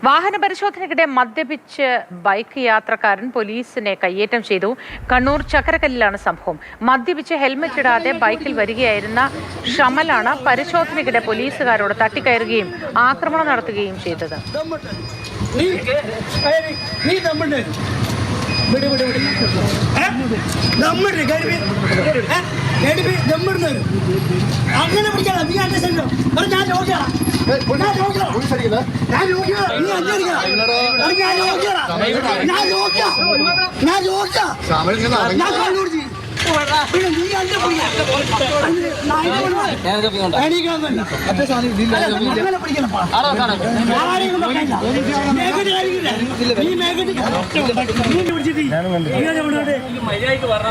വാഹന പരിശോധനയ്ക്കിടെ മദ്യപിച്ച് ബൈക്ക് യാത്രക്കാരൻ പോലീസിനെ കയ്യേറ്റം ചെയ്തു. കണ്ണൂർ ചക്കരക്കല്ലിലാണ് സംഭവം. മദ്യപിച്ച് ഹെൽമറ്റ് ഇടാതെ ബൈക്കിൽ വരികയായിരുന്ന ഷമലാണ് പരിശോധനയ്ക്കിടെ പോലീസുകാരോട് തട്ടിക്കയറുകയും ആക്രമണം നടത്തുകയും ചെയ്തത്. അങ്ങനെ പിടിക്കണം. നീ അന്വേഷിച്ചോ?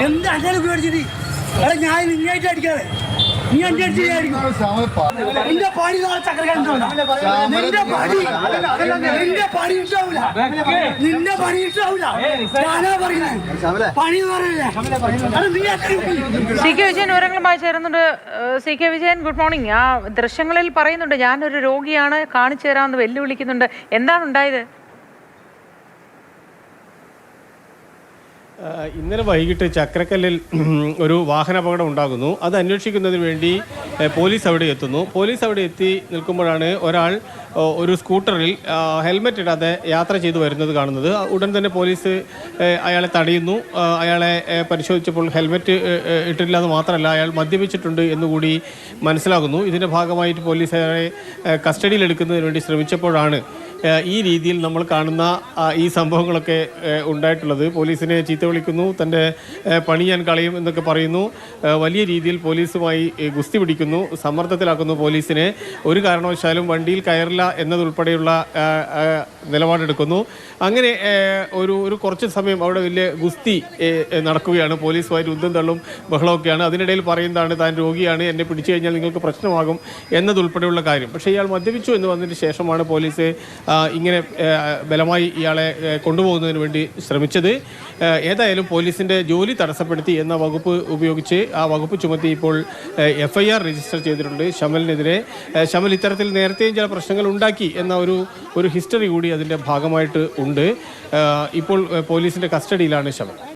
എന്താ അങ്ങനെ പേടിച്ചിട്ട് ഞാൻ നിന്നായിട്ട് അടിക്കാതെ നീ എന്റെ നിന്റെ പണി നാളെ ചക്രക്കാരുണ്ടാവില്ല. നിന്റെ പണി ഇഷ്ടാവില്ല. നിന്റെ പണി ഇഷ്ടാവില്ല. ഞാനാ പറയുന്നത് പണി സി കെ വിജയൻ വിവരങ്ങളുമായി ചേരുന്നുണ്ട്. C K Vijayan, good morning. ആ ദൃശ്യങ്ങളിൽ പറയുന്നുണ്ട് ഞാനൊരു രോഗിയാണ്, കാണിച്ചു തരാമെന്ന് വെല്ലുവിളിക്കുന്നുണ്ട്. എന്താണ് ഉണ്ടായത്? ഇന്നലെ വൈകിട്ട് ചക്രക്കല്ലിൽ ഒരു വാഹനാപകടം ഉണ്ടാകുന്നു. അത് അന്വേഷിക്കുന്നതിന് വേണ്ടി പോലീസ് അവിടെ എത്തുന്നു. പോലീസ് അവിടെ എത്തി നിൽക്കുമ്പോഴാണ് ഒരാൾ ഒരു സ്കൂട്ടറിൽ ഹെൽമെറ്റ് ഇടാതെ യാത്ര ചെയ്തു വരുന്നത് കാണുന്നത്. ഉടൻ തന്നെ പോലീസ് അയാളെ തടയുന്നു. അയാളെ പരിശോധിച്ചപ്പോൾ ഹെൽമെറ്റ് ഇട്ടിട്ടില്ല എന്ന് മാത്രമല്ല, അയാൾ മദ്യപിച്ചിട്ടുണ്ട് എന്നുകൂടി മനസ്സിലാകുന്നു. ഇതിൻ്റെ ഭാഗമായിട്ട് പോലീസ് അയാളെ കസ്റ്റഡിയിലെടുക്കുന്നതിന് വേണ്ടി ശ്രമിച്ചപ്പോഴാണ് ഈ രീതിയിൽ നമ്മൾ കാണുന്ന ഈ സംഭവങ്ങളൊക്കെ ഉണ്ടായിട്ടുള്ളത്. പോലീസിനെ ചീത്ത വിളിക്കുന്നു, തൻ്റെ പണി ഞാൻ കളയും എന്നൊക്കെ പറയുന്നു. വലിയ രീതിയിൽ പോലീസുമായി ഗുസ്തി പിടിക്കുന്നു, സമ്മർദ്ദത്തിലാക്കുന്നു പോലീസിനെ. ഒരു കാരണവശാലും വണ്ടിയിൽ കയറില്ല എന്നതുൾപ്പെടെയുള്ള നിലപാടെടുക്കുന്നു. അങ്ങനെ ഒരു കുറച്ച് സമയം അവിടെ വലിയ ഗുസ്തി നടക്കുകയാണ്. പോലീസുമായിട്ട് യുദ്ധം തള്ളും ബഹളമൊക്കെയാണ്. അതിനിടയിൽ പറയുന്നതാണ് താൻ രോഗിയാണ്, എന്നെ പിടിച്ചു കഴിഞ്ഞാൽ നിങ്ങൾക്ക് പ്രശ്നമാകും എന്നതുൾപ്പെടെയുള്ള കാര്യം. പക്ഷേ ഇയാൾ മദ്യപിച്ചു എന്ന് വന്നതിന് ശേഷമാണ് പോലീസ് ഇങ്ങനെ ബലമായി ഇയാളെ കൊണ്ടുപോകുന്നതിന് വേണ്ടി ശ്രമിച്ചത്. ഏതായാലും പോലീസിൻ്റെ ജോലി തടസ്സപ്പെടുത്തി എന്ന വകുപ്പ് ഉപയോഗിച്ച് ആ വകുപ്പ് ചുമത്തി ഇപ്പോൾ FIR രജിസ്റ്റർ ചെയ്തിട്ടുണ്ട് ഷമലിനെതിരെ. ഷമൽ ഇത്തരത്തിൽ നേരത്തെയും ചില പ്രശ്നങ്ങൾ ഉണ്ടാക്കി എന്ന ഒരു ഹിസ്റ്ററി കൂടി അതിൻ്റെ ഭാഗമായിട്ട് ഉണ്ട്. ഇപ്പോൾ പോലീസിൻ്റെ കസ്റ്റഡിയിലാണ് ഷമൽ.